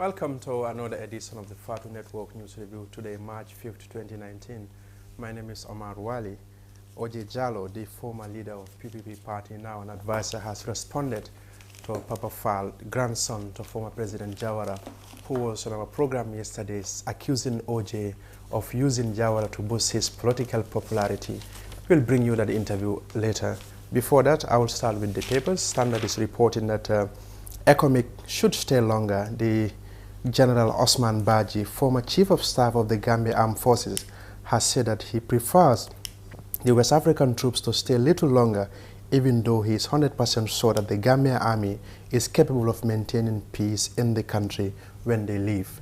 Welcome to another edition of the Fatu Network News Review. Today, March 5th, 2019. My name is Omar Wali. Oje Jallo, the former leader of PPP party, now an advisor, has responded to Papa Fall, grandson to former President Jawara, who was on our program yesterday, accusing OJ of using Jawara to boost his political popularity. We'll bring you that interview later. Before that, I will start with the papers. Standard is reporting that ECOMIC should stay longer. The General Osman Baji, former Chief of Staff of the Gambia Armed Forces, has said that he prefers the West African troops to stay a little longer, even though he is 100% sure that the Gambia Army is capable of maintaining peace in the country when they leave.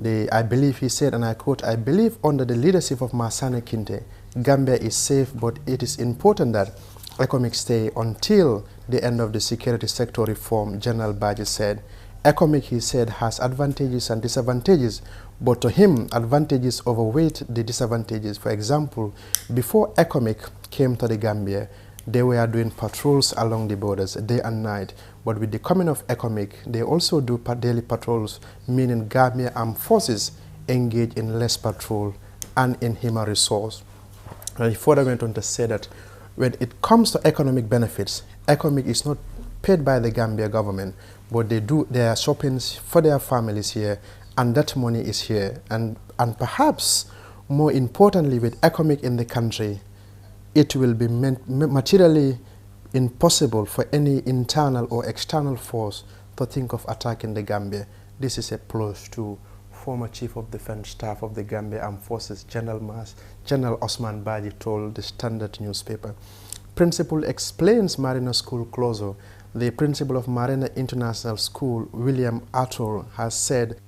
I believe, he said, and I quote, "I believe under the leadership of Masane Kinte, Gambia is safe, but it is important that ECOMIC stay until the end of the security sector reform," General Baji said. ECOMIC, he said, has advantages and disadvantages, but to him, advantages overweight the disadvantages. For example, before ECOMIC came to the Gambia, they were doing patrols along the borders day and night. But with the coming of ECOMIC, they also do daily patrols, meaning Gambia Armed Forces engage in less patrol and in human resource. And he further went on to say that when it comes to economic benefits, ECOMIC is not paid by the Gambia government, but they do their shoppings for their families here, and that money is here. And perhaps more importantly, with ECOMIC in the country, it will be materially impossible for any internal or external force to think of attacking the Gambia. This is a plus to former Chief of Defense Staff of the Gambia Armed Forces, General Osman Baji, told the Standard newspaper. Principal explains Marina School closure. The principal of Marina International School, William Arthur, has said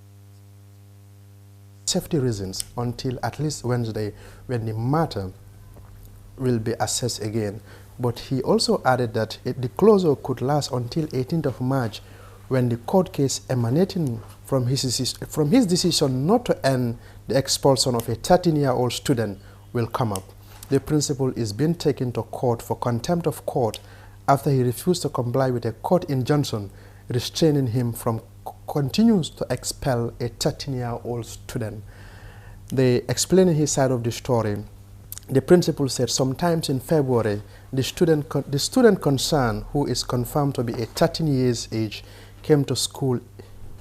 safety reasons until at least Wednesday, when the matter will be assessed again. But he also added that the closure could last until 18th of March, when the court case emanating from his decision not to end the expulsion of a 13-year-old student will come up. The principal is being taken to court for contempt of court after he refused to comply with a court injunction restraining him from continues to expel a 13-year-old student. Explaining his side of the story, the principal said sometimes in February, the student concerned, who is confirmed to be a 13 years age, came to school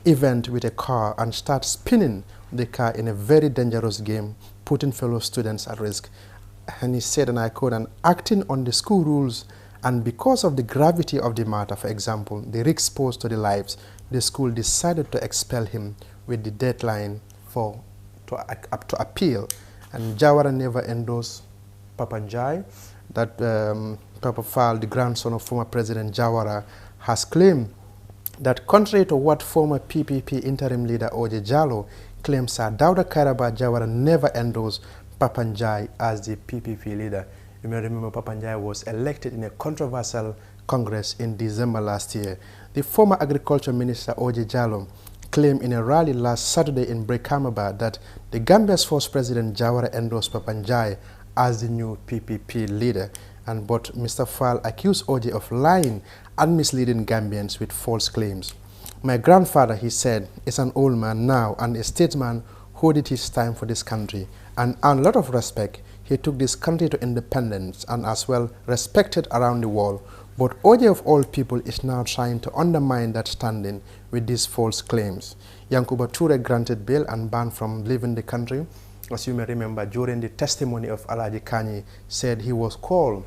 event with a car and started spinning the car in a very dangerous game, putting fellow students at risk. And he said, and I quote, "And acting on the school rules, and because of the gravity of the matter, for example, the risk posed to the lives, the school decided to expel him with the deadline to appeal." And Jawara never endorsed Papa Njai. That Papa Fall, the grandson of former President Jawara, has claimed that contrary to what former PPP interim leader Oje Jallo claims, Dawda Kairaba Jawara never endorsed Papa Njai as the PPP leader. You may remember Papa Njai was elected in a controversial Congress in December last year. The former Agriculture Minister Oje Jallo claimed in a rally last Saturday in Brekamaba that the Gambia's first President Jawara endorsed Papa Njai as the new PPP leader. But Mr. Fall accused OJ of lying and misleading Gambians with false claims. "My grandfather," he said, "is an old man now and a statesman who did his time for this country and earned a lot of respect. He took this country to independence and as well respected around the world. But OJ of all people is now trying to undermine that standing with these false claims." Yankuba Ture granted bail and banned from leaving the country. As you may remember, during the testimony of Alaji Kanyi, said he was called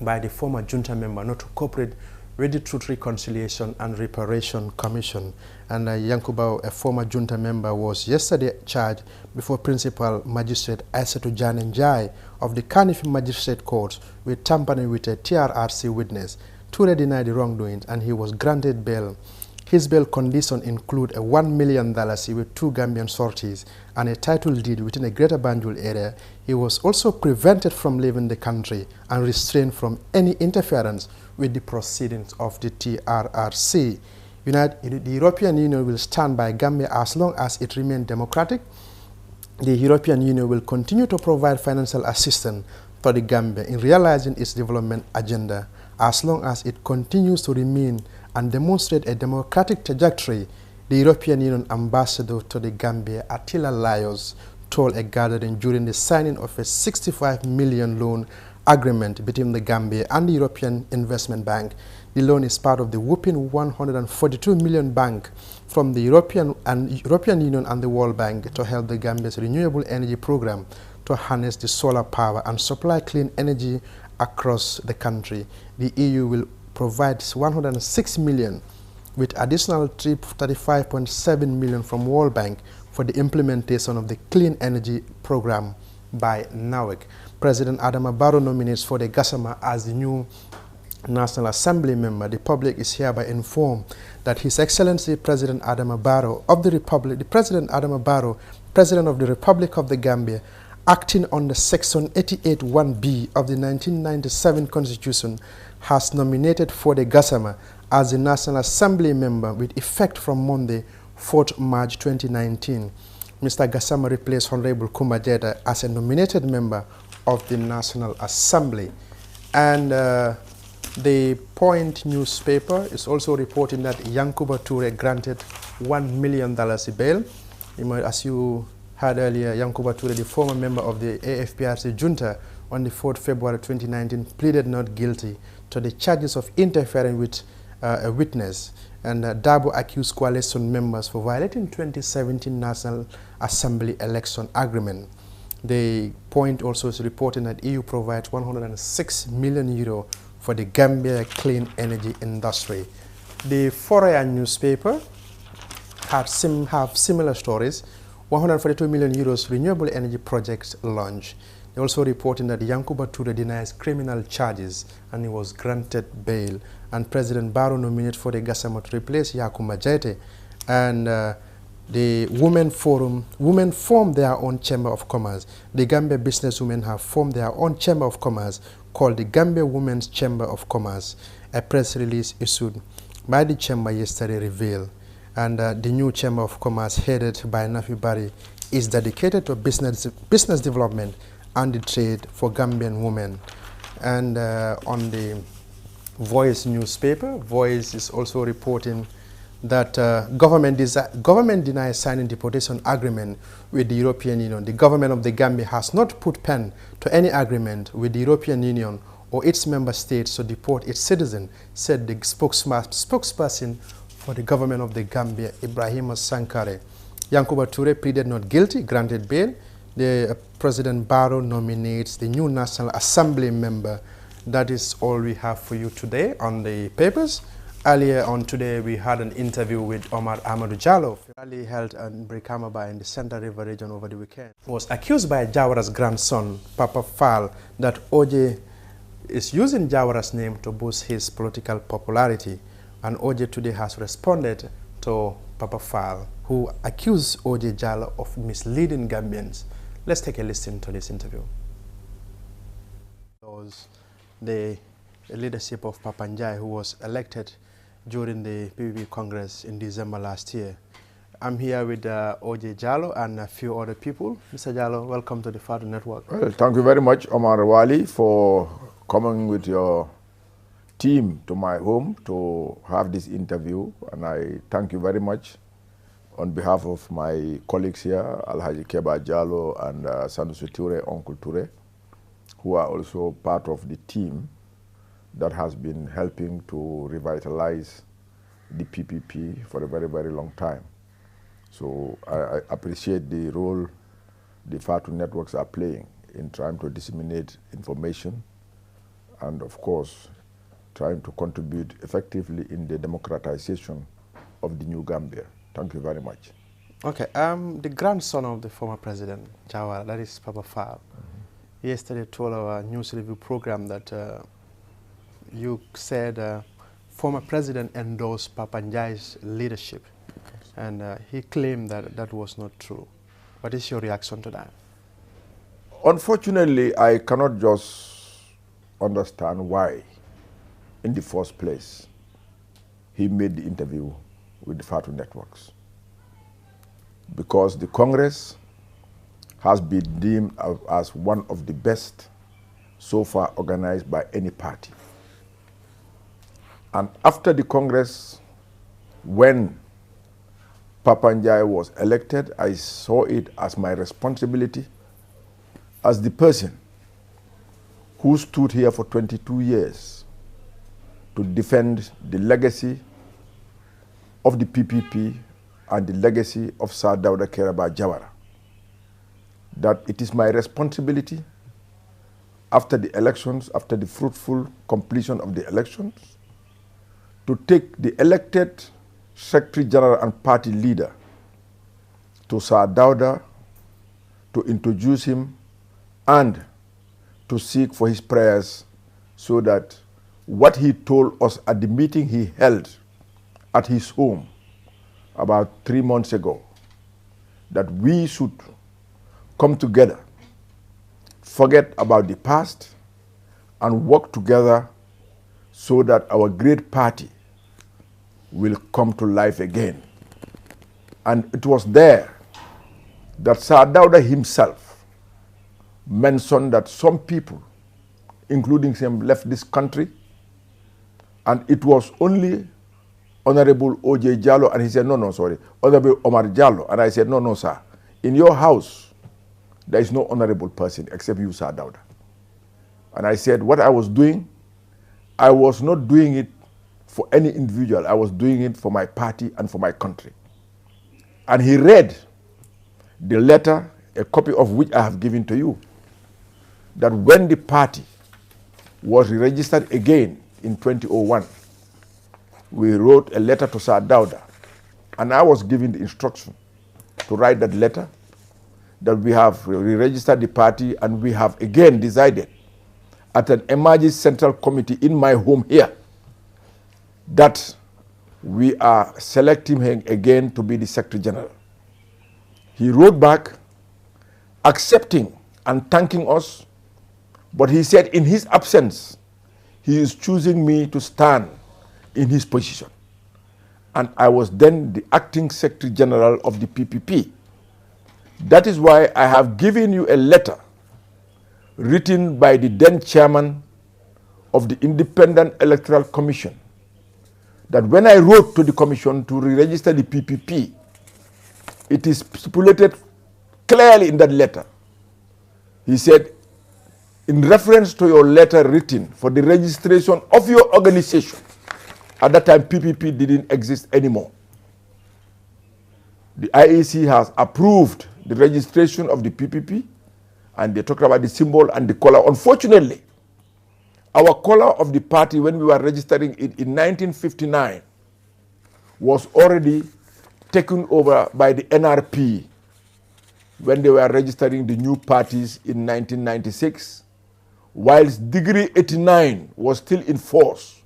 by the former junta member not to cooperate with the Truth, Reconciliation and Reparation Commission. And Yankuba, a former junta member, was yesterday charged before Principal Magistrate Aissatou Janen Njai of the Kanifing Magistrate Court with tampering with a TRRC witness. Ture denied the wrongdoings and he was granted bail. His bail conditions include a $1 million with 2 Gambian sorties and a title deed within a Greater Banjul area. He was also prevented from leaving the country and restrained from any interference with the proceedings of the TRRC. The European Union will stand by Gambia as long as it remains democratic. The European Union will continue to provide financial assistance to the Gambia in realizing its development agenda as long as it continues to remain and demonstrate a democratic trajectory The European Union ambassador to the Gambia, Attila Laios, told a gathering during the signing of a 65 million loan agreement between the Gambia and the European Investment Bank. The loan is part of the whopping 142 million bank from the European Union and the World Bank to help the Gambia's renewable energy program to harness the solar power and supply clean energy across the country. The EU will provide 106 million with additional 35.7 million from World Bank for the implementation of the clean energy program by NAWEC. President Adama Barrow nominates for the Gassama as the new National Assembly member. The public is hereby informed that His Excellency President Adama Barrow of the Republic, the President Adama Barrow, President of the Republic of the Gambia, acting under Section 88(1)(b) of the 1997 Constitution, has nominated for the Gassama as the National Assembly member with effect from Monday, 4th March 2019. Mr. Gassama replaced Honorable Kumajeda as a nominated member of the National Assembly. And the Point newspaper is also reporting that Yankuba Toure granted $1 million bail. As you heard earlier, Yankuba Toure, the former member of the AFPRC junta, on the 4th February 2019, pleaded not guilty to the charges of interfering with a witness. And Dabo accused coalition members for violating 2017 National Assembly election agreement. The Point also is reporting that EU provides 106 million euro for the Gambia clean energy industry. The Foreign newspaper have similar stories. 142 million euros renewable energy projects launched. They're also reporting that Yankuba Toure denies criminal charges and he was granted bail. And President Barrow nominated for the Gassama to replace Yakuma Jete. And the women formed their own chamber of commerce. The Gambia businesswomen have formed their own chamber of commerce called the Gambia Women's Chamber of Commerce. A press release issued by the chamber yesterday revealed. And the new chamber of commerce headed by Nafi Bari is dedicated to business development and the trade for Gambian women. And on the Voice newspaper, Voice is also reporting that government denies signing deportation agreement with the European Union. The government of the Gambia has not put pen to any agreement with the European Union or its member states to deport its citizens, said the spokesperson for the government of the Gambia, Ibrahim Sankare. Yankuba Toure pleaded not guilty, granted bail. The President Barrow nominates the new National Assembly member. That is all we have for you today on the papers. Earlier on today, we had an interview with Omar Amadou Jallo, rally held in Brikama in the Central River region over the weekend. He was accused by Jawara's grandson, Papa Fall, that OJ is using Jawara's name to boost his political popularity. And OJ today has responded to Papa Fall, who accused OJ Jallo of misleading Gambians. Let's take a listen to this interview. The leadership of Papa Njai, who was elected during the PPP Congress in December last year. I'm here with OJ Jallo and a few other people. Mr. Jallo, welcome to the Fadu Network. Well, thank you very much, Omar Wali, for coming with your team to my home to have this interview. And I thank you very much on behalf of my colleagues here, Alhaji Keba Jallo and Sanusi Toure, Uncle Toure, who are also part of the team that has been helping to revitalize the PPP for a very, very long time. So I appreciate the role the Fatu networks are playing in trying to disseminate information and, of course, trying to contribute effectively in the democratization of the new Gambia. Thank you very much. Okay, the grandson of the former president, Jawara, that is Papa Fall, yesterday told our news review program that you said former president endorsed Papa Njai's leadership, and he claimed that that was not true. What is your reaction to that? Unfortunately, I cannot just understand why, in the first place, he made the interview with the Fatu networks. Because the Congress has been deemed as one of the best so far organized by any party. And after the Congress, when Papa Njai was elected, I saw it as my responsibility as the person who stood here for 22 years to defend the legacy of the PPP and the legacy of Sir Dawda Kairaba Jawara. That it is my responsibility after the elections, after the fruitful completion of the elections, to take the elected Secretary General and party leader to Sir Dawda, to introduce him and to seek for his prayers so that what he told us at the meeting he held at his home about 3 months ago, that we should come together, forget about the past, and work together so that our great party will come to life again. And it was there that Sir Dawda himself mentioned that some people, including him, left this country, and it was only Honorable O.J. Jallow, and he said, Honorable Omar Jallow. And I said, no, sir. In your house, there is no honorable person except you, Sir Dawda. And I said, what I was doing, I was not doing it for any individual. I was doing it for my party and for my country. And he read the letter, a copy of which I have given to you, that when the party was registered again in 2001, we wrote a letter to Sir Dawda, and I was given the instruction to write that letter, that we have re-registered the party, and we have again decided at an emergency central committee in my home here that we are selecting him again to be the Secretary General. He wrote back accepting and thanking us, but he said in his absence, he is choosing me to stand in his position. And I was then the acting Secretary General of the PPP. That is why I have given you a letter written by the then chairman of the Independent Electoral Commission, that when I wrote to the commission to re-register the PPP, it is stipulated clearly in that letter. He said, in reference to your letter written for the registration of your organization, at that time PPP didn't exist anymore. The IEC has approved the registration of the PPP, and they talked about the symbol and the color. Unfortunately, our color of the party when we were registering it in 1959 was already taken over by the NRP when they were registering the new parties in 1996, whilst Degree 89 was still in force,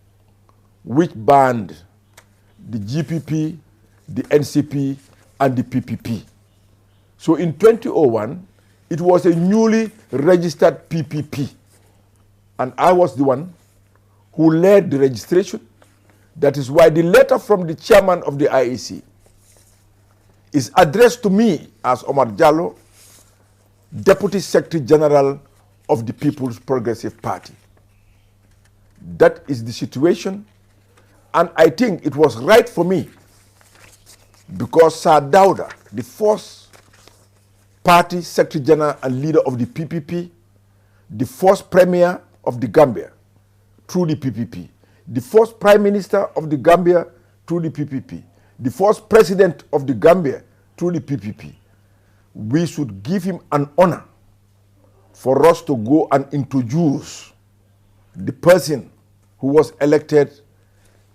which banned the GPP, the NCP, and the PPP. So in 2001, it was a newly registered PPP. And I was the one who led the registration. That is why the letter from the chairman of the IEC is addressed to me as Omar Jallow, Deputy Secretary General of the People's Progressive Party. That is the situation. And I think it was right for me, because Sir Dawda, the first party Secretary General and leader of the PPP, the first Premier of the Gambia through the PPP, the first Prime Minister of the Gambia through the PPP, the first President of the Gambia through the PPP, we should give him an honor for us to go and introduce the person who was elected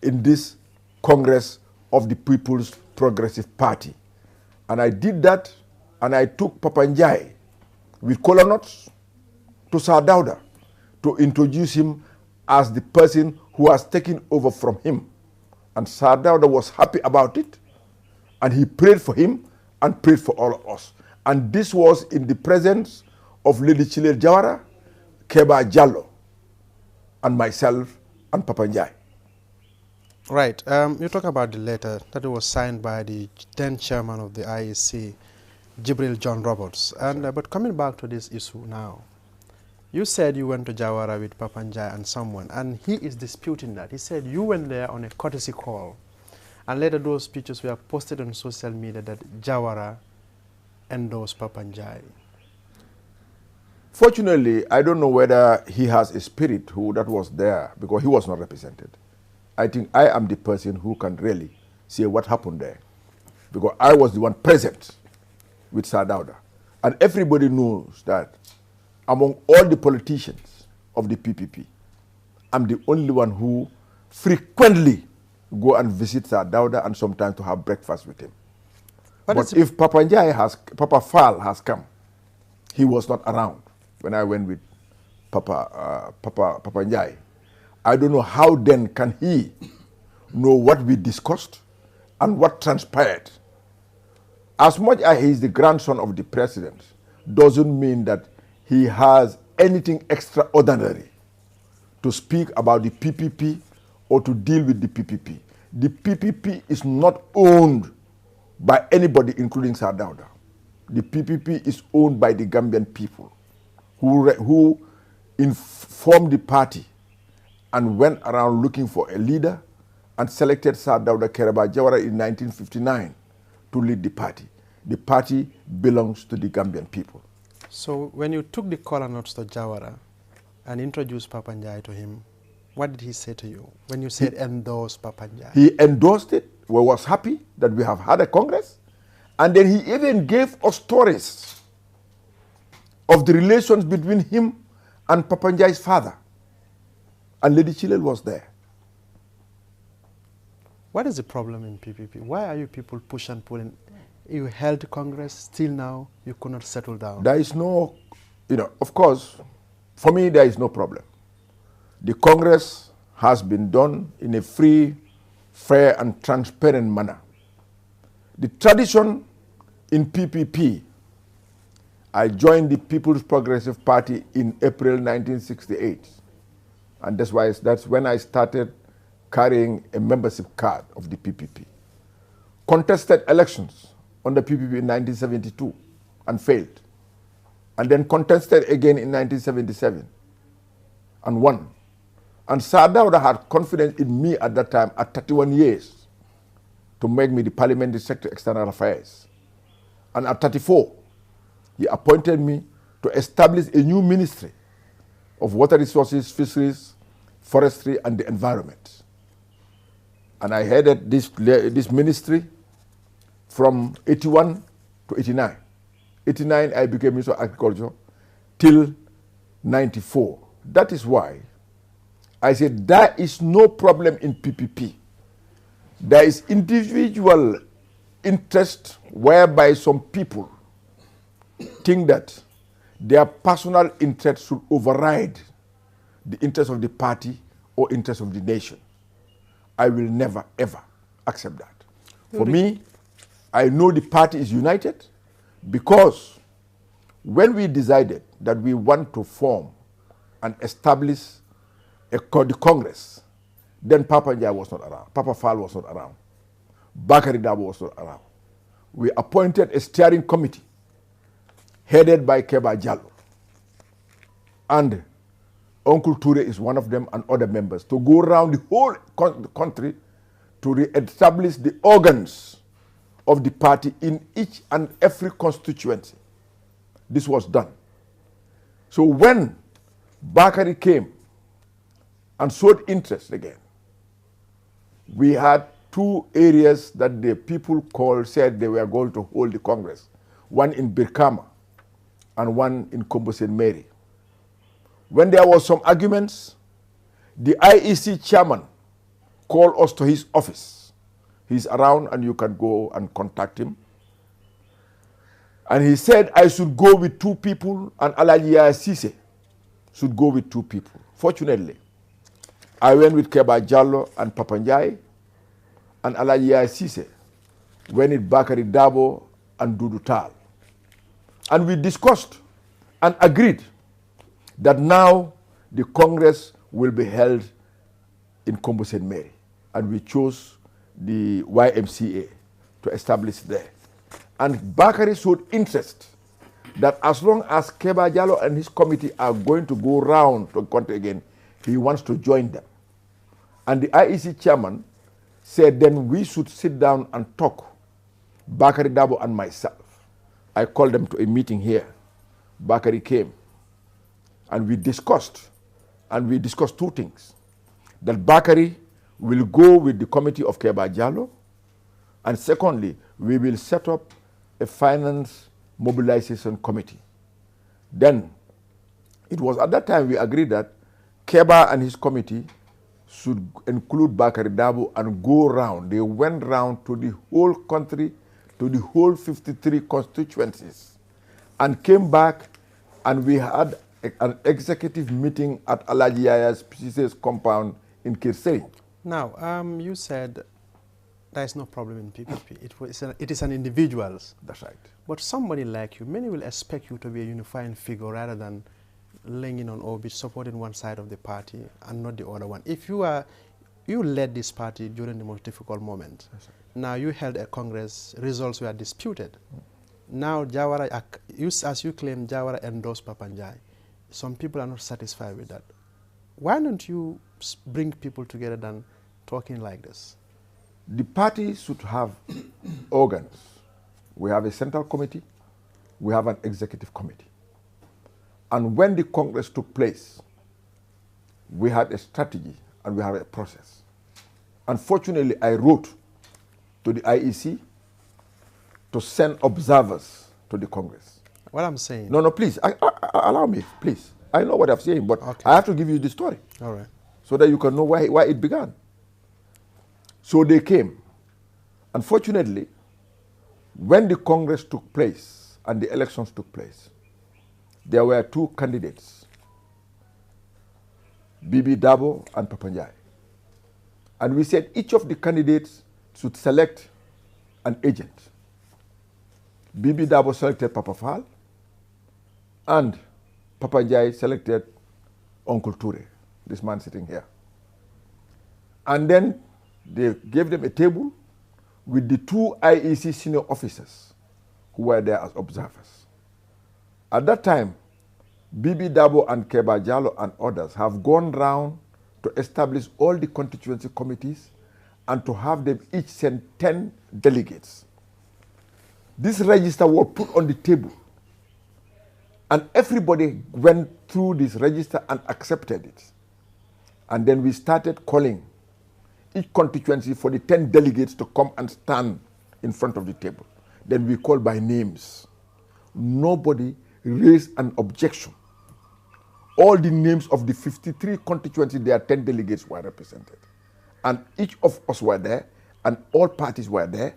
in this Congress of the People's Progressive Party. And I did that, and I took Papa Njai with kola nuts to Sir Dawda to introduce him as the person who has taken over from him. And Sir Dawda was happy about it, and he prayed for him and prayed for all of us. And this was in the presence of Lady Chile Jawara, Keba Jallow, and myself and Papa Njai. Right. You talk about the letter that was signed by the then chairman of the IEC, Jibril John Roberts. And but coming back to this issue now, you said you went to Jawara with Papa Njai and someone, and he is disputing that. He said you went there on a courtesy call, And later those pictures were posted on social media that Jawara endorsed Papanjai. Fortunately, I don't know whether he has a spirit that was there because he was not represented. I think I am the person who can really say what happened there because I was the one present with Sir Dawda. And everybody knows that among all the politicians of the PPP, I'm the only one who frequently go and visit Sir Dawda and sometimes to have breakfast with him. But if Papa Fall has come, he was not around when I went with Papa Njai. I don't know how then can he know what we discussed and what transpired. As much as he is the grandson of the president, doesn't mean that he has anything extraordinary to speak about the PPP or to deal with the PPP. The PPP is not owned by anybody, including Sir Dawda. The PPP is owned by the Gambian people who formed the party and went around looking for a leader and selected Sir Dawda Kairaba Jawara in 1959 to lead the party. The party belongs to the Gambian people. So when you took the kola notes to Jawara and introduced Papanjai to him, what did he say to you when you said endorse Papanjai? He endorsed it. We was happy that we have had a Congress. And then he even gave us stories of the relations between him and Papanjai's father. And Lady Chilel was there. What is the problem in PPP? Why are you people push and pulling? You held Congress, still now you could not settle down. There is no, of course, for me there is no problem. The Congress has been done in a free, fair and transparent manner. The tradition in PPP, I joined the People's Progressive Party in April 1968. And that's when I started carrying a membership card of the PPP. Contested elections on the PPP in 1972 and failed. And then contested again in 1977 and won. And Sir Dawda had confidence in me at that time at 31 years to make me the Parliamentary Secretary of External Affairs. And at 34, he appointed me to establish a new ministry of water resources, fisheries, forestry, and the environment. And I headed this ministry from 81 to 89. 89, I became Minister of Agriculture till 94. That is why I said there is no problem in PPP. There is individual interest whereby some people think that their personal interest should override the interest of the party or interest of the nation. I will never, ever accept that. For me, I know the party is united because when we decided that we want to form and establish the Congress, then Papa Njai was not around. Papa Fall was not around. Bakari Dabo was not around. We appointed a steering committee headed by Keba Jallo. And Uncle Ture is one of them and other members to go around the whole country to re-establish the organs of the party in each and every constituency. This was done. So when Bakari came and showed interest again, we had two areas that the people said they were going to hold the Congress. One in Birkama and one in Kombo St. Mary. When there was some arguments, the IEC chairman called us to his office. He's around and you can go and contact him. And he said I should go with two people and Alaji Sise should go with two people. Fortunately, I went with Keba Jallo and Papanjai, and Alaji Sise went with Bakari Dabo and Dudu Tal. And we discussed and agreed that now the Congress will be held in Kombo St. Mary. And we chose the YMCA to establish there. And Bakari showed interest that as long as Keba Jallo and his committee are going to go round to the country again, he wants to join them. And the IEC chairman said then we should sit down and talk, Bakari Dabo and myself. I called them to a meeting here. Bakari came, and we discussed two things. That Bakari will go with the committee of Keba Jallo, and secondly, we will set up a finance mobilization committee. Then, it was at that time we agreed that Keba and his committee should include Bakari Dabo and go round. They went round to the whole country, to the whole 53 constituencies, and came back, and we had an executive meeting at Alaji Yaya's PCC's compound in Kirsey. Now, you said there is no problem in PPP. It is an individual's. That's right. But somebody like you, many will expect you to be a unifying figure rather than laying on or be supporting one side of the party and not the other one. If you led this party during the most difficult moment. That's right. Now you held a Congress, results were disputed. Now Jawara, as you claim, Jawara endorsed Papanjai. Some people are not satisfied with that. Why don't you bring people together than talking like this? The party should have organs. We have a central committee, we have an executive committee. And when the Congress took place, we had a strategy and we had a process. Unfortunately, I wrote to the IEC to send observers to the Congress. What I'm saying... No, please, allow me, please. I know what I'm saying, but okay. I have to give you the story. All right. So that you can know why it began. So they came. Unfortunately, when the Congress took place and the elections took place, there were two candidates, Bibi Dabo and Papanjai. And we said each of the candidates should select an agent. Bibi Dabo selected Papa Fall, and Papanjai selected Uncle Ture, this man sitting here. And then they gave them a table with the two IEC senior officers who were there as observers. At that time, Bibi Dabo and Keba Jallo and others have gone round to establish all the constituency committees and to have them each send 10 delegates. This register was put on the table, and everybody went through this register and accepted it. And then we started calling each constituency for the 10 delegates to come and stand in front of the table. Then we called by names. Nobody raised an objection. All the names of the 53 constituencies, their 10 delegates were represented. And each of us were there, and all parties were there,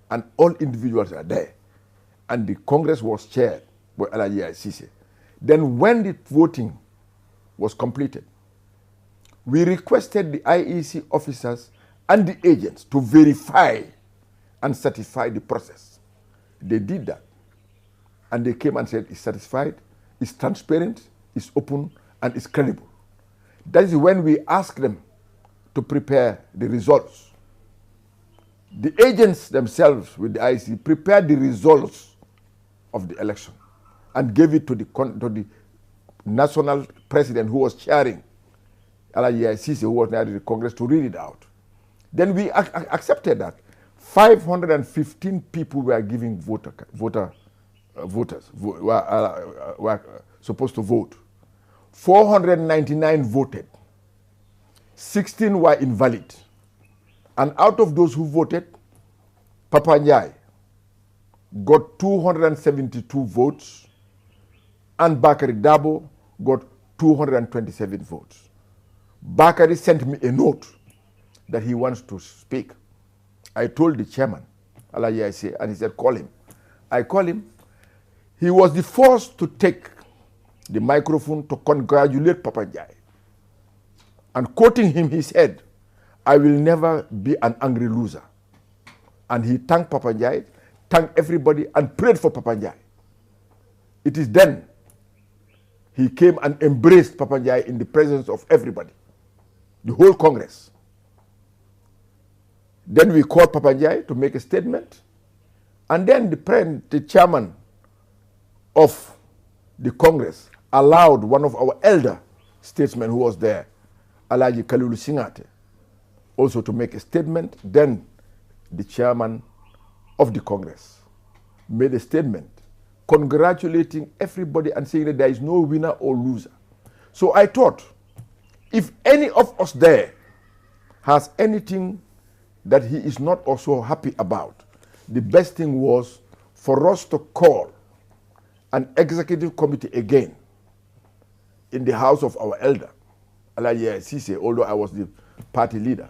and all individuals were there. And the Congress was chaired by Alaji Sise. Then when the voting was completed, we requested the IEC officers and the agents to verify and certify the process. They did that. And they came and said it's satisfied, it's transparent, it's open, and it's credible. That is when we asked them to prepare the results. The agents themselves with the IEC prepared the results of the election and gave it to the national president who was chairing, Alaji Sise, who was now in the Congress, to read it out. Then we accepted that. 515 people were giving voters were supposed to vote. 499 voted. 16 were invalid. And out of those who voted, Papanjai got 272 votes, and Bakari Dabo got 227 votes. Bakari sent me a note that he wants to speak. I told the chairman, Alaji Ise, and he said, call him. I called him. He was the first to take the microphone to congratulate Papanjai. And quoting him, he said, I will never be an angry loser. And he thanked Papanjai, thanked everybody, and prayed for Papanjai. It is then he came and embraced Papanjai in the presence of everybody, the whole Congress. Then we called Papanjai to make a statement. And then the chairman of the Congress allowed one of our elder statesmen who was there, Alaji Kalilu Singate, also to make a statement. Then the chairman of the Congress made a statement congratulating everybody and saying that there is no winner or loser. So I thought, if any of us there has anything that he is not also happy about, the best thing was for us to call an executive committee again in the house of our elder, Alaye Sise, although I was the party leader,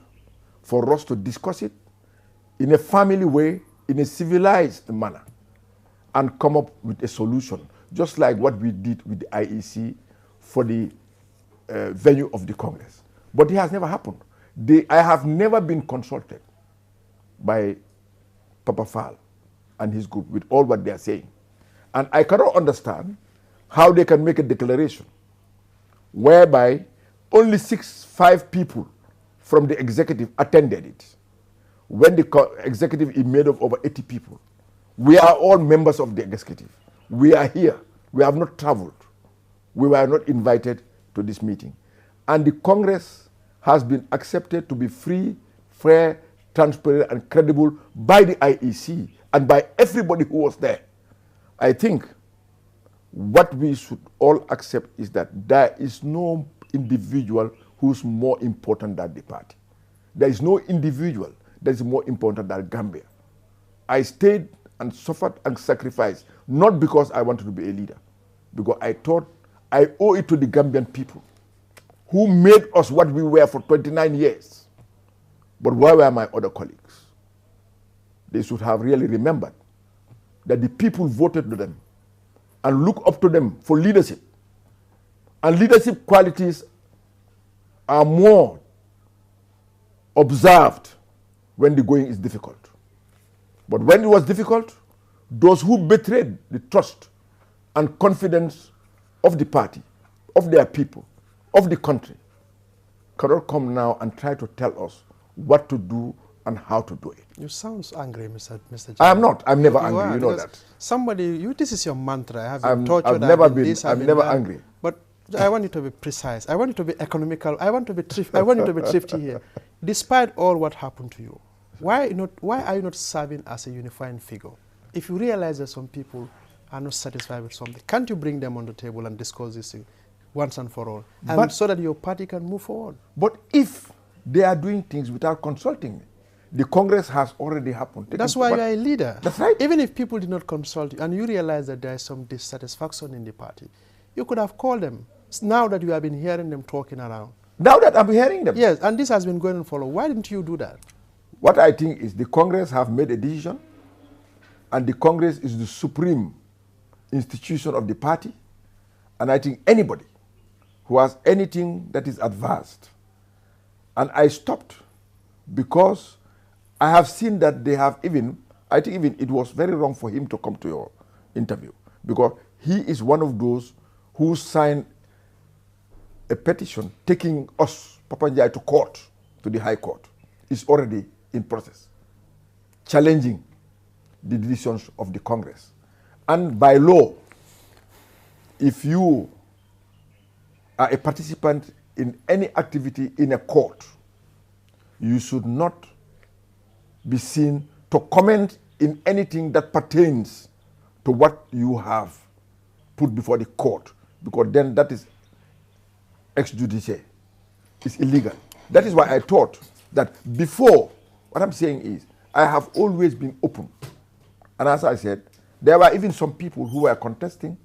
for us to discuss it in a family way, in a civilized manner, and come up with a solution, just like what we did with the IEC for the venue of the Congress. But it has never happened. I have never been consulted by Papa Fall and his group with all what they are saying. And I cannot understand how they can make a declaration whereby only 5 people from the executive attended it, when the executive is made of over 80 people. We are all members of the executive. We are here. We have not traveled. We were not invited to this meeting. And the Congress has been accepted to be free, fair, transparent, and credible by the IEC and by everybody who was there. I think what we should all accept is that there is no individual who's more important than the party. There is no individual that is more important than Gambia. I stayed and suffered and sacrificed, not because I wanted to be a leader, because I thought I owe it to the Gambian people who made us what we were for 29 years. But where were my other colleagues? They should have really remembered that the people voted to them and look up to them for leadership. And leadership qualities are more observed when the going is difficult. But when it was difficult, those who betrayed the trust and confidence of the party, of their people, of the country, cannot come now and try to tell us what to do and how to do it. You sound angry, Mr. I am not. I'm never angry. You know that. Somebody, this is your mantra. I've never been. I'm never angry. But I want you to be precise. I want you to be economical. I want you to be thrifty here. Despite all what happened to you, why are you not serving as a unifying figure? If you realize that some people are not satisfied with something, can't you bring them on the table and discuss this thing once and for all, and so that your party can move forward? But if they are doing things without consulting me, the Congress has already happened. That's why you are a leader. That's right. Even if people did not consult you and you realize that there is some dissatisfaction in the party, you could have called them. Now that you have been hearing them talking around. Now that I'm hearing them. Yes, and this has been going on for a while. Why didn't you do that? What I think is the Congress have made a decision, and the Congress is the supreme institution of the party. And I think anybody who has anything that is advanced, and I stopped because I have seen that they have I think even it was very wrong for him to come to your interview, because he is one of those who signed a petition taking us, Papa Njai, to court, to the High Court. It's already in process, challenging the decisions of the Congress. And by law, if you are a participant in any activity in a court, you should not be seen to comment in anything that pertains to what you have put before the court, because then that is ex judice. It's illegal. That is why I thought that before, what I'm saying is, I have always been open. And as I said, there were even some people who were contesting.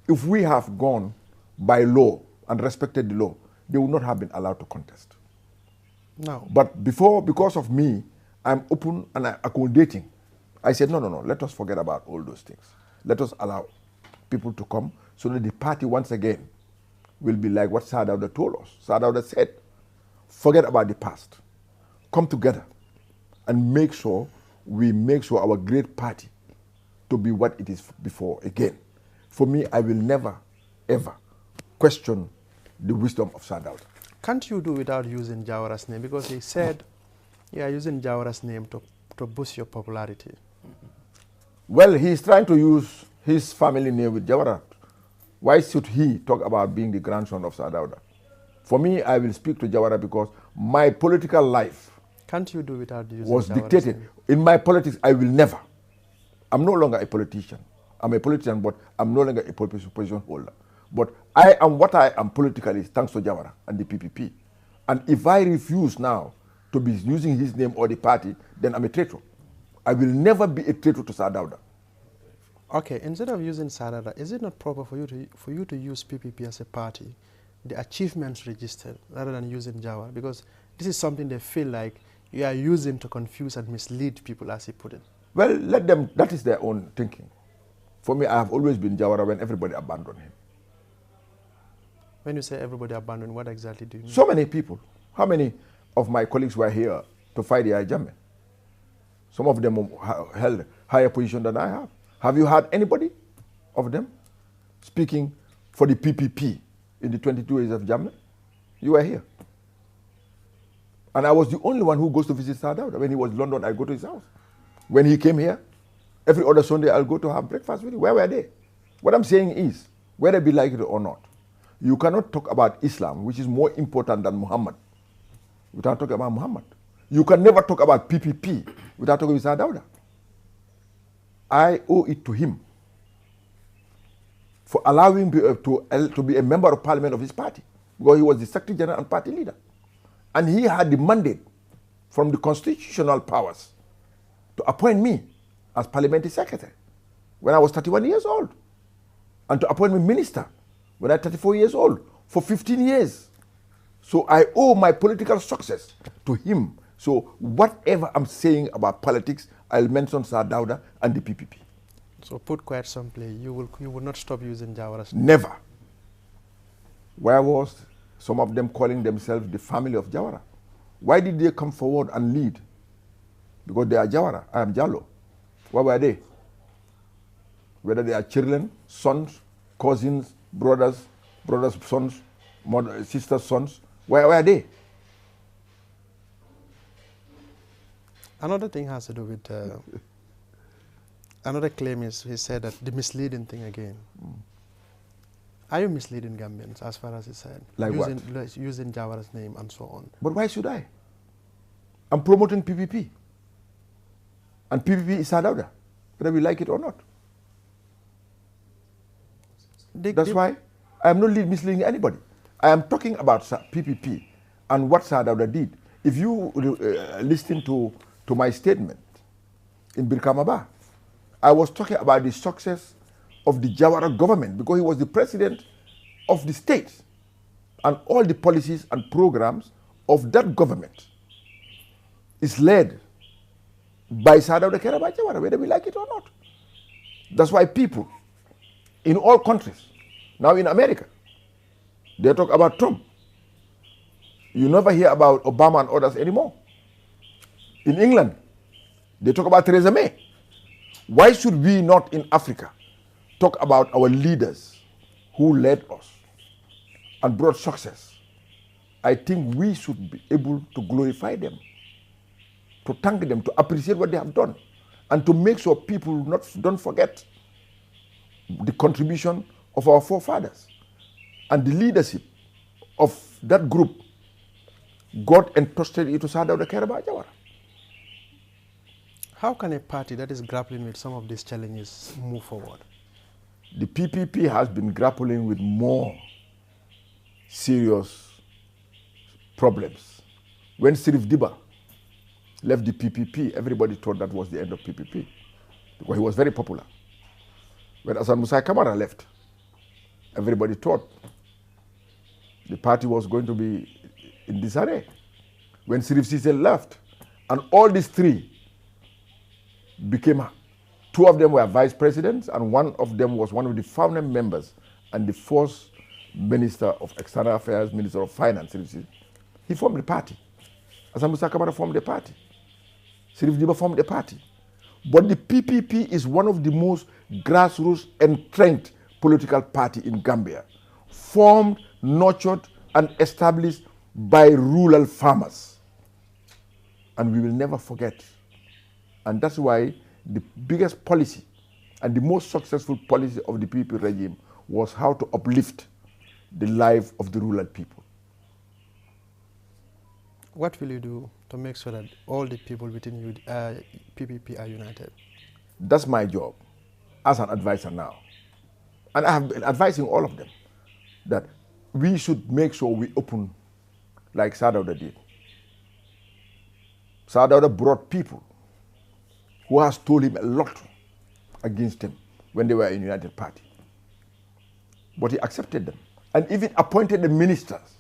If we have gone by law and respected the law, they would not have been allowed to contest. No. But before, because of me, I'm open and accommodating. I said, no, let us forget about all those things. Let us allow people to come so that the party once again will be like what Sadauda told us. Sadauda said, forget about the past. Come together and make sure our great party to be what it is before again. For me, I will never, ever question the wisdom of Sadauda. Can't you do without using Jawara's name? Because he said, yeah, using Jawara's name to boost your popularity. Well, he's trying to use his family name with Jawara. Why should he talk about being the grandson of Sadauda? For me, I will speak to Jawara because my political life Can't you do without using was Jawara's dictated. name? In my politics, I will never. I'm no longer a politician. I'm a politician, but I'm no longer a position holder. But I am what I am politically thanks to Jawara and the PPP. And if I refuse now to be using his name or the party, then I'm a traitor. I will never be a traitor to Sir Dawda. Okay, instead of using Sarada, is it not proper for you to use PPP as a party, the achievements registered, rather than using Jawara? Because this is something they feel like you are using to confuse and mislead people, as he put it. Well, let them, that is their own thinking. For me, I have always been Jawara when everybody abandoned him. When you say everybody abandoned, what exactly do you mean? So many people. How many of my colleagues were here to fight the Ajame? Some of them held higher position than I have. Have you heard anybody of them speaking for the PPP in the 22 years of Jammeh? You were here. And I was the only one who goes to visit Sir Dawda. When he was in London, I go to his house. When he came here, every other Sunday, I'll go to have breakfast with him. Where were they? What I'm saying is, whether they like it or not, you cannot talk about Islam, which is more important than Muhammad, without talking about Muhammad. You can never talk about PPP without talking about Sir Dawda. I owe it to him for allowing me to be a member of parliament of his party, because he was the secretary general and party leader. And he had the mandate from the constitutional powers to appoint me as parliamentary secretary when I was 31 years old, and to appoint me minister when I was 34 years old for 15 years. So I owe my political success to him. So whatever I'm saying about politics, I'll mention Sir Dawda and the PPP. So put quite simply, you will not stop using Jawara's name. Never. Where was some of them calling themselves the family of Jawara? Why did they come forward and lead? Because they are Jawara, I am Jallo. Where were they? Whether they are children, sons, cousins, brothers, sons, sisters' sons, where were they? Another thing has to do with, another claim is, he said that the misleading thing again. Are you misleading Gambians as far as he said? Like using Jawara's name and so on. But why should I? I'm promoting PPP. And PPP is Sir Dawda, whether we like it or not. That's why I am not misleading anybody. I am talking about PPP and what Sir Dawda did. If you listen to my statement in Birkamaba, I was talking about the success of the Jawara government, because he was the president of the state, and all the policies and programs of that government is led by Sir Dawda Jawara, whether we like it or not. That's why people in all countries, now in America, they talk about Trump. You never hear about Obama and others anymore. In England, they talk about Theresa May. Why should we not in Africa talk about our leaders who led us and brought success? I think we should be able to glorify them, to thank them, to appreciate what they have done, and to make sure people don't forget the contribution of our forefathers and the leadership of that group. God entrusted it to Sir Dawda Jawara. How can a party that is grappling with some of these challenges move forward? The PPP has been grappling with more serious problems. When Sirif Diba left the PPP, everybody thought that was the end of PPP, because he was very popular. When Hassan Musa Kamara left, everybody thought the party was going to be in disarray. When Sirif Sise left, and all these three became, two of them were vice presidents, and one of them was one of the founding members and the first minister of external affairs, minister of finance. He formed the party. Hassan Musa Kamara formed the party. Sirif Diba formed the party. But the PPP is one of the most grassroots entrenched political party in Gambia, formed, nurtured, and established by rural farmers. And we will never forget. And that's why the biggest policy and the most successful policy of the PPP regime was how to uplift the life of the rural people. What will you do to make sure that all the people within PPP are united? That's my job as an advisor now. And I have been advising all of them that we should make sure we open like Sadauda did. Sadauda brought people who has told him a lot against him when they were in United Party. But he accepted them and even appointed the ministers.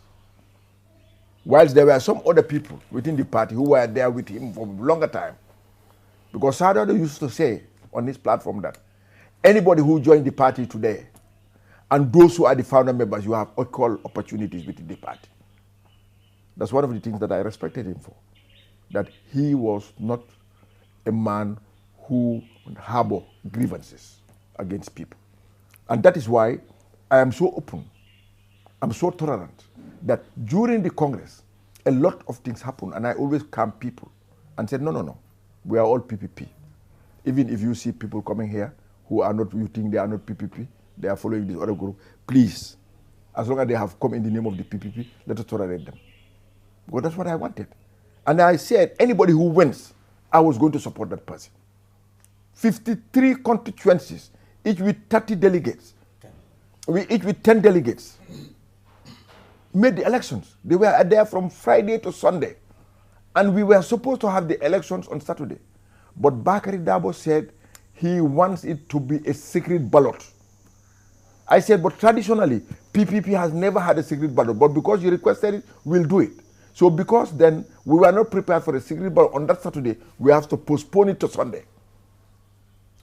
Whilst there were some other people within the party who were there with him for a longer time. Because Sadauda used to say on his platform that anybody who joined the party today and those who are the founder members, you have equal opportunities within the party. That's one of the things that I respected him for. That he was not a man who would harbor grievances against people. And that is why I am so open, I'm so tolerant, that during the Congress, a lot of things happen, and I always calm people and said, no, we are all PPP. Even if you see people coming here who are not, you think they are not PPP, they are following this other group, please, as long as they have come in the name of the PPP, let us tolerate them. Because that's what I wanted. And I said, anybody who wins, I was going to support that person. 53 constituencies, each with 30 delegates, each with 10 delegates, made the elections. They were there from Friday to Sunday. And we were supposed to have the elections on Saturday. But Bakari Dabo said he wants it to be a secret ballot. I said, but traditionally, PPP has never had a secret ballot. But because you requested it, we'll do it. So because then we were not prepared for a secret ballot on that Saturday, we have to postpone it to Sunday.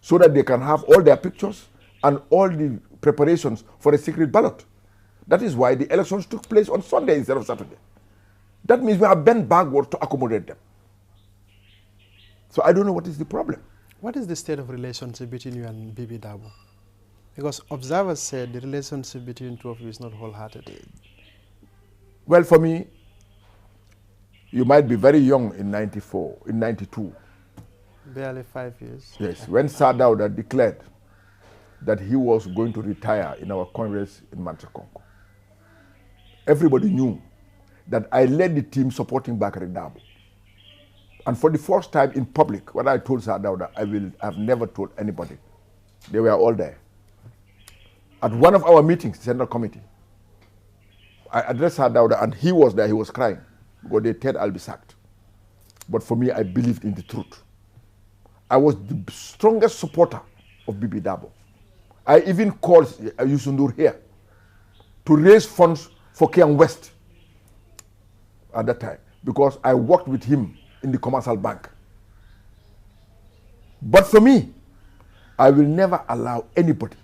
So that they can have all their pictures and all the preparations for a secret ballot. That is why the elections took place on Sunday instead of Saturday. That means we have bent backward to accommodate them. So I don't know what is the problem. What is the state of relationship between you and Bibi Dabo? Because observers said the relationship between two of you is not wholehearted. Well, for me, you might be very young in 94, in 92. Barely 5 years. Yes, when Sadauda declared that he was going to retire in our Congress in Mansakonko, everybody knew that I led the team supporting Bakari Dabo. And for the first time in public, what I told Sadauda, I've never told anybody. They were all there. At one of our meetings, Central Committee, I addressed Sadauda and he was there, he was crying because they said I'll be sacked. But for me, I believed in the truth. I was the strongest supporter of Bibi Dabo. I even called Yusundur here to raise funds for Kiang West at that time because I worked with him in the commercial bank. But for me, I will never allow anybody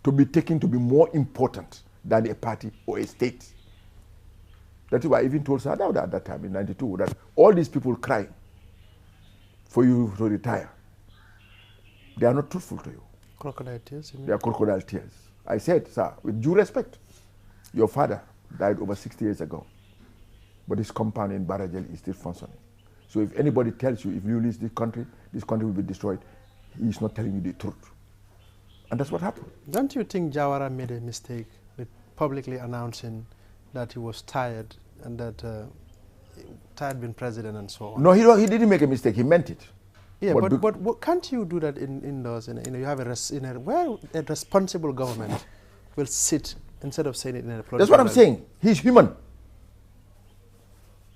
to be taken to be more important than a party or a state. That is why I even told Sadauda at that time in 92 that all these people crying for you to retire, they are not truthful to you. Crocodile tears? They are crocodile tears. I said, sir, with due respect, your father died over 60 years ago, but his compound in Barajel is still functioning. So if anybody tells you, if you leave this country will be destroyed, he is not telling you the truth. And that's what happened. Don't you think Jawara made a mistake with publicly announcing that he was tired and that tired being president and so on? No, he didn't make a mistake. He meant it. Yeah, but can't you do that indoors? You have where a responsible government will sit instead of saying it in a political. That's what I'm saying. He's human.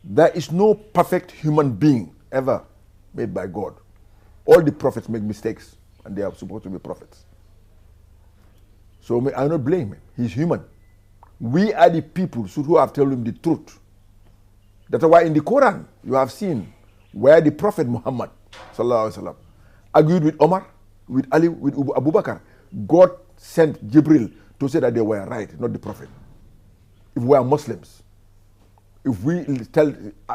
There is no perfect human being ever made by God. All the prophets make mistakes, and they are supposed to be prophets. So I don't blame him. He's human. We are the people who have told him the truth. That's why in the Quran you have seen where the Prophet Muhammad ﷺ agreed with Omar, with Ali, with Abu Bakr. God sent Jibril to say that they were right, not the Prophet. If we are Muslims, if we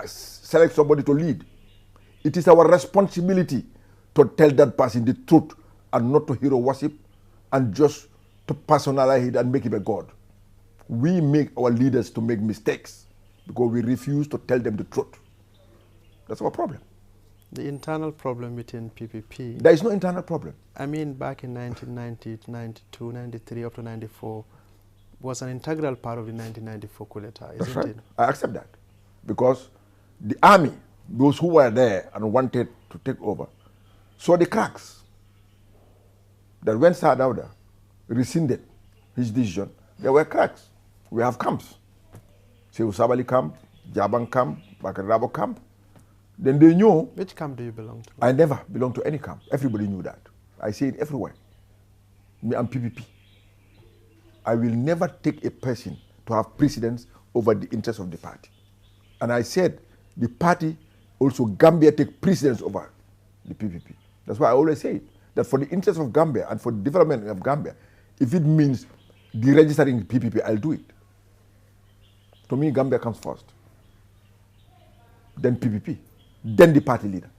select somebody to lead, it is our responsibility to tell that person the truth and not to hero worship and just to personalize it and make him a god. We make our leaders to make mistakes because we refuse to tell them the truth. That's our problem. The internal problem within PPP. There is no internal problem. I mean, back in 1990, 92, 93, up to 94, was an integral part of the 1994 coup d'etat, isn't it? I accept that. because the army, those who were there and wanted to take over, saw the cracks. That when Sir Dawda rescinded his decision, there were cracks. We have camps. Sewu Sabali camp, Jabang camp, Bakarabo camp. Then they knew. Which camp do you belong to? I never belonged to any camp. Everybody knew that. I say it everywhere. Me, I'm PPP. I will never take a person to have precedence over the interests of the party. And I said the party, also Gambia, take precedence over the PPP. That's why I always say it, that for the interest of Gambia and for the development of Gambia, if it means deregistering the PPP, I'll do it. To me, Gambia comes first. Then PPP. Then the party leader.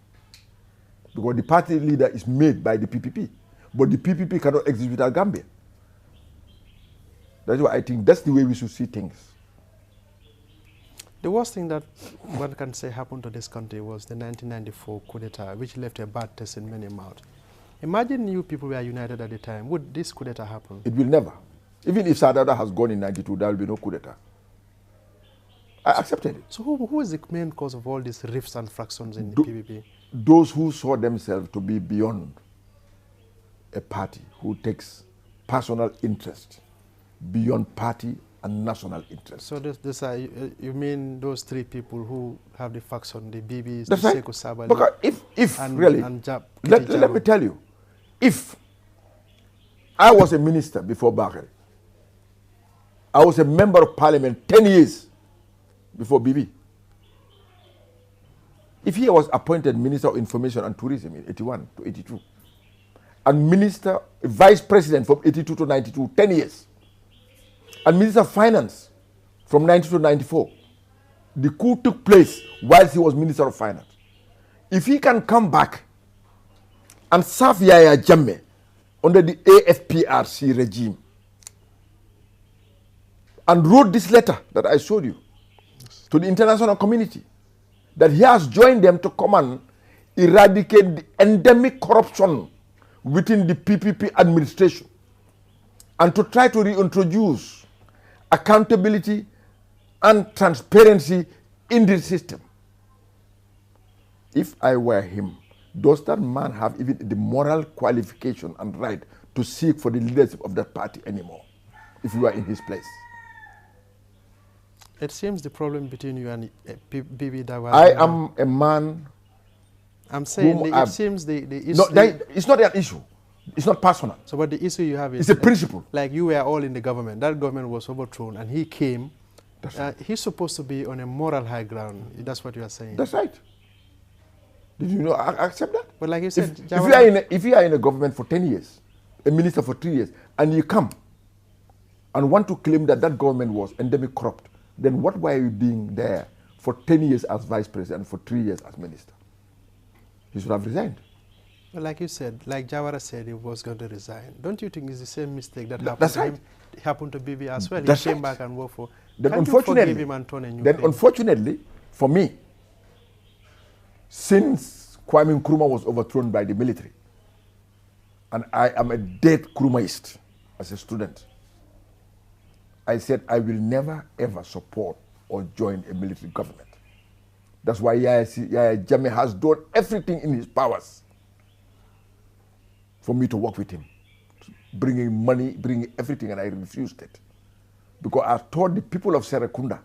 Because the party leader is made by the PPP. But the PPP cannot exist without Gambia. That's why I think that's the way we should see things. The worst thing that one can say happened to this country was the 1994 coup d'etat, which left a bad taste in many mouths. Imagine you people were united at the time. Would this coup d'etat happen? It will never. Even if Sadada has gone in 92, there will be no coup d'etat. I accepted it. So who is the main cause of all these rifts and fractions in the PPP? Those who saw themselves to be beyond a party, who takes personal interest beyond party and national interest. So this are, you mean those three people who have the faction, the BBs, That's the right. Sekou Sabali, because if and, really, and let me tell you, if I was a minister before Bakari, I was a member of parliament 10 years before BB. If he was appointed Minister of Information and Tourism in 81 to 82, and Minister, Vice President from 82 to 92, 10 years, and Minister of Finance from 92 to 94, the coup took place whilst he was Minister of Finance. If he can come back and serve Yaya Jammeh under the AFPRC regime, and wrote this letter that I showed you to the international community, that he has joined them to come and eradicate the endemic corruption within the PPP administration and to try to reintroduce accountability and transparency in the system. If I were him, does that man have even the moral qualification and right to seek for the leadership of that party anymore, if you are in his place? It seems the problem between you and Bibi Dawara. I am a man. I'm saying it seems the issue. No, it's not an issue. It's not personal. So, but the issue you have is it's a principle. Like you were all in the government. That government was overthrown, and he came. That's right. He's supposed to be on a moral high ground. That's what you are saying. That's right. Did you know? I accept that. But like you said, if you are in a government for 10 years, a minister for 3 years, and you come and want to claim that that government was endemic corrupt, then what were you doing there for 10 years as vice president and for 3 years as minister? He should have resigned. Well, like you said, like Jawara said, he was going to resign. Don't you think it's the same mistake that happened to Bibi as well? He came back and worked for. Then unfortunately, unfortunately, for me, since Kwame Nkrumah was overthrown by the military, and I am a dead Nkrumahist as a student, I said I will never ever support or join a military government. That's why Yaya Jammeh has done everything in his powers for me to work with him, bringing money, bringing everything, and I refused it. Because I thought the people of Serekunda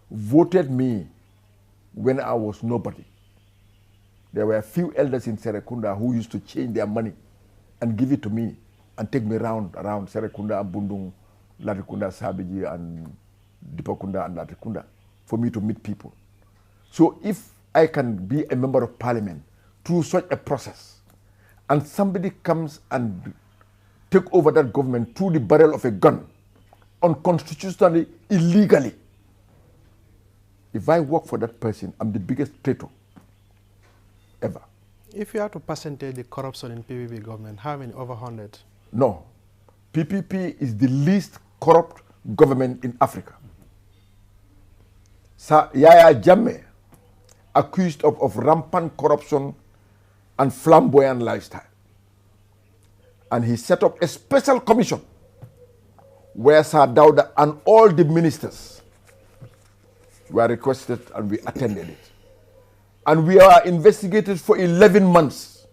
voted me when I was nobody. There were a few elders in Serekunda who used to change their money and give it to me and take me around Serekunda, Bundung, Latrikunda, Sabiji, and Dipakunda and Latrikunda for me to meet people. So if I can be a member of parliament through such a process, and somebody comes and take over that government through the barrel of a gun, unconstitutionally, illegally, if I work for that person, I'm the biggest traitor ever. If you have to percentage the corruption in PPP government, how many? Over 100? No. PPP is the least corrupt government in Africa. Yaya Jammeh, accused of rampant corruption and flamboyant lifestyle. And he set up a special commission where Sir Dawda and all the ministers were requested and we attended it. And we are investigated for 11 months.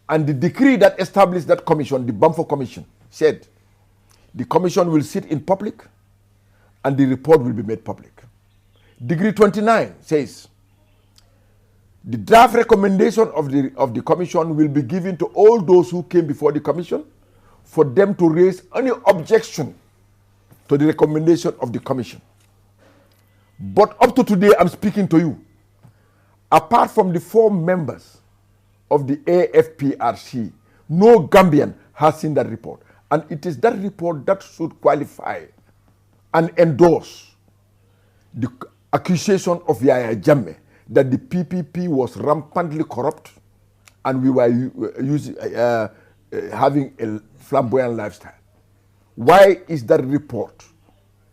And the decree that established that commission, the Bamford Commission, said the commission will sit in public and the report will be made public. Decree 29 says the draft recommendation of the commission will be given to all those who came before the commission for them to raise any objection to the recommendation of the commission. But up to today, I'm speaking to you. Apart from the 4 members of the AFPRC, no Gambian has seen that report. And it is that report that should qualify and endorse the accusation of Yaya Jammeh that the PPP was rampantly corrupt and we were having a flamboyant lifestyle. Why is that report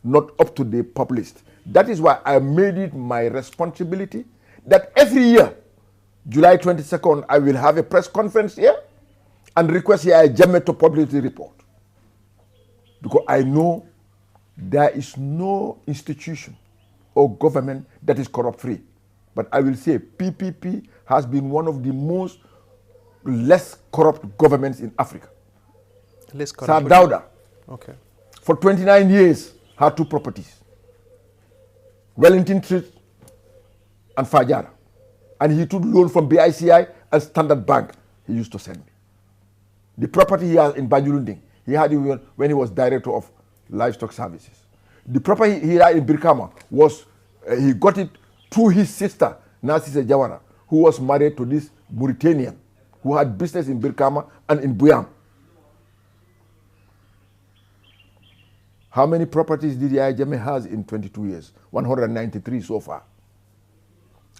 not up to date published? That is why I made it my responsibility that every year, July 22nd, I will have a press conference here and request Yaya Jammeh to publish the report. Because I know there is no institution or government that is corrupt-free. But I will say PPP has been one of the most less corrupt governments in Africa. Less corrupt. Sir Dauda, okay, for 29 years, had 2 properties. Wellington Street and Fajara. And he took loan from BICI and Standard Bank. He used to send me. The property he has in Banjulunding, he had it when he was director of livestock services. The property he had in Birkama was, he got it through his sister, Nasise Jawara, who was married to this Mauritanian, who had business in Birkama and in Buyam. How many properties did Yaya Jammeh has in 22 years? 193 so far.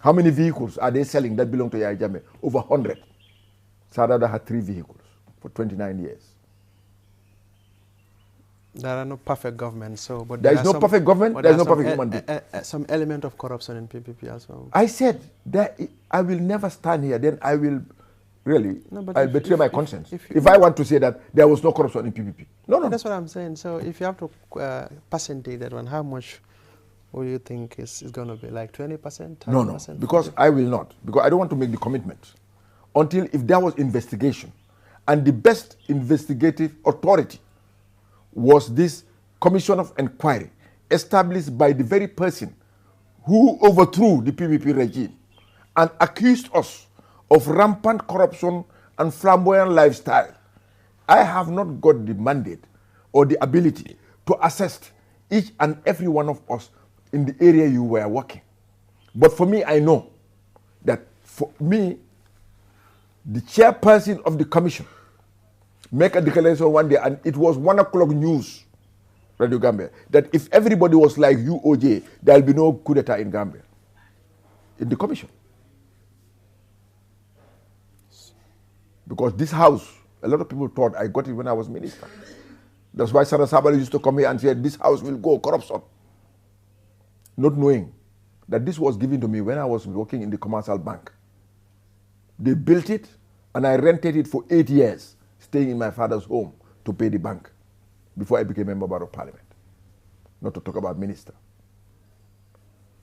How many vehicles are they selling that belong to Yaya Jammeh? Over 100. Sadada had 3 vehicles for 29 years. There are no perfect governments, so but there is no perfect government. There is no perfect human being. Some element of corruption in PPP as well. I said that I will never stand here. Then I will really I'll betray my conscience if I want to say that there was no corruption in PPP. No. That's what I'm saying. So if you have to percentage that one, how much would you think is going to be? Like 20%, 30%? No, because I will not. Because I don't want to make the commitment until if there was investigation, and the best investigative authority was this commission of inquiry established by the very person who overthrew the PPP regime and accused us of rampant corruption and flamboyant lifestyle. I have not got the mandate or the ability to assess each and every one of us in the area you were working. But for me, I know that for me, the chairperson of the commission make a declaration one day, and it was 1 o'clock news, Radio Gambia, that if everybody was like you, OJ, there will be no coup d'etat in Gambia, in the commission. Because this house, a lot of people thought I got it when I was minister. That's why Sarah Sabali used to come here and say, this house will go corruption. Not knowing that this was given to me when I was working in the commercial bank. They built it, and I rented it for 8 years, staying in my father's home to pay the bank before I became a member of parliament. Not to talk about minister.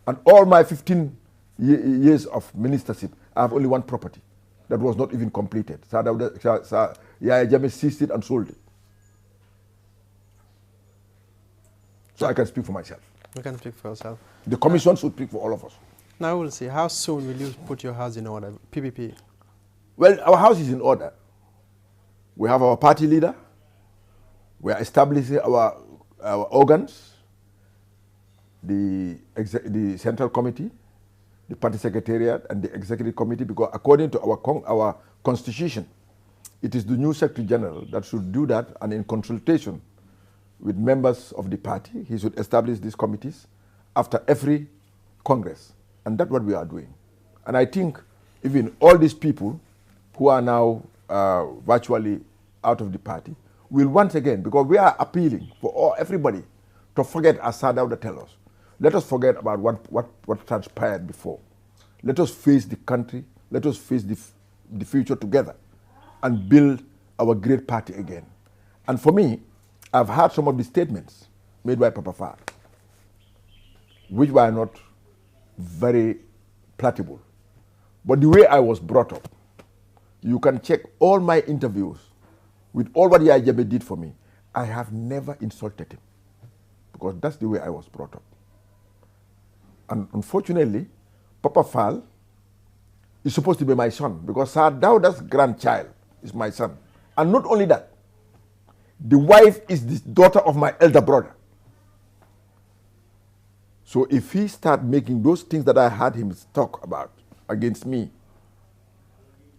And all my 15 years of ministership, I have only 1 property that was not even completed. Yaya Jammeh seized it and sold it. So I can speak for myself. You can speak for yourself. The commission should speak for all of us. Now we'll see. How soon will you put your house in order? PPP? Well, our house is in order. We have our party leader. We are establishing our organs, the central committee, the party secretariat, and the executive committee, because according to our constitution, it is the new Secretary General that should do that, and in consultation with members of the party, he should establish these committees after every Congress. And that's what we are doing. And I think even all these people who are now virtually out of the party will once again, because we are appealing for everybody to forget, as Sadauda tells us, let us forget about what transpired before. Let us face the country, let us face the future together and build our great party again. And for me, I've heard some of the statements made by Papa Far. which were not very palatable. But the way I was brought up, you can check all my interviews with all what Yaya Jammeh did for me. I have never insulted him because that's the way I was brought up. And unfortunately, Papa Fall is supposed to be my son because Sir Dauda's grandchild is my son. And not only that, the wife is the daughter of my elder brother. So if he start making those things that I had him talk about against me,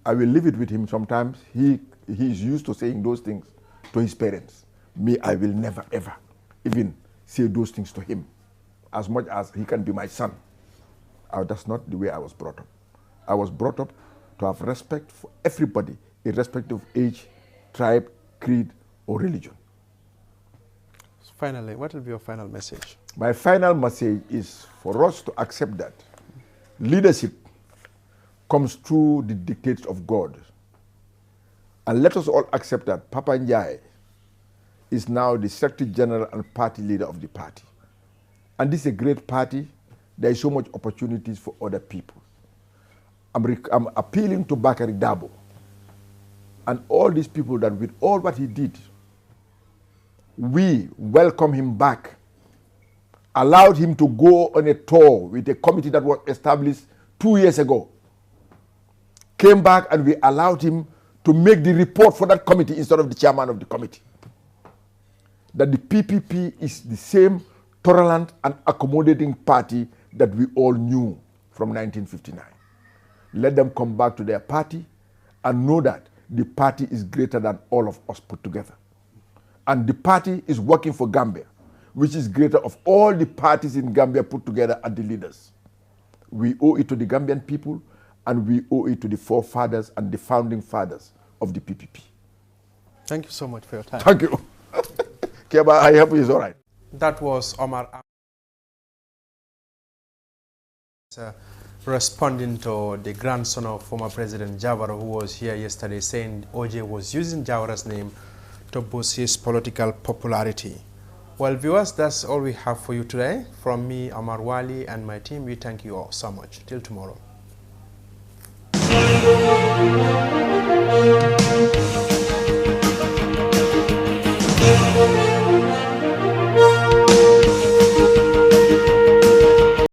I will leave it with him sometimes. He is used to saying those things to his parents. Me, I will never ever even say those things to him, as much as he can be my son. That's not the way I was brought up. I was brought up to have respect for everybody, irrespective of age, tribe, creed, or religion. Finally, what will be your final message? My final message is for us to accept that leadership comes through the dictates of God. And let us all accept that Papa Njai is now the Secretary General and party leader of the party. And this is a great party. There is so much opportunities for other people. I'm appealing to Bakari Dabo and all these people that with all what he did, we welcome him back, allowed him to go on a tour with a committee that was established 2 years ago, came back and we allowed him to make the report for that committee instead of the chairman of the committee. That the PPP is the same tolerant and accommodating party that we all knew from 1959. Let them come back to their party and know that the party is greater than all of us put together. And the party is working for Gambia, which is greater of all the parties in Gambia put together and the leaders. We owe it to the Gambian people, and we owe it to the forefathers and the founding fathers of the PPP. Thank you so much for your time. Thank you. Keba, I hope it's all right. That was Omar responding to the grandson of former President Jawara, who was here yesterday, saying OJ was using Jawara's name to boost his political popularity. Well, viewers, that's all we have for you today. From me, Amar Wali, and my team, we thank you all so much. Till tomorrow.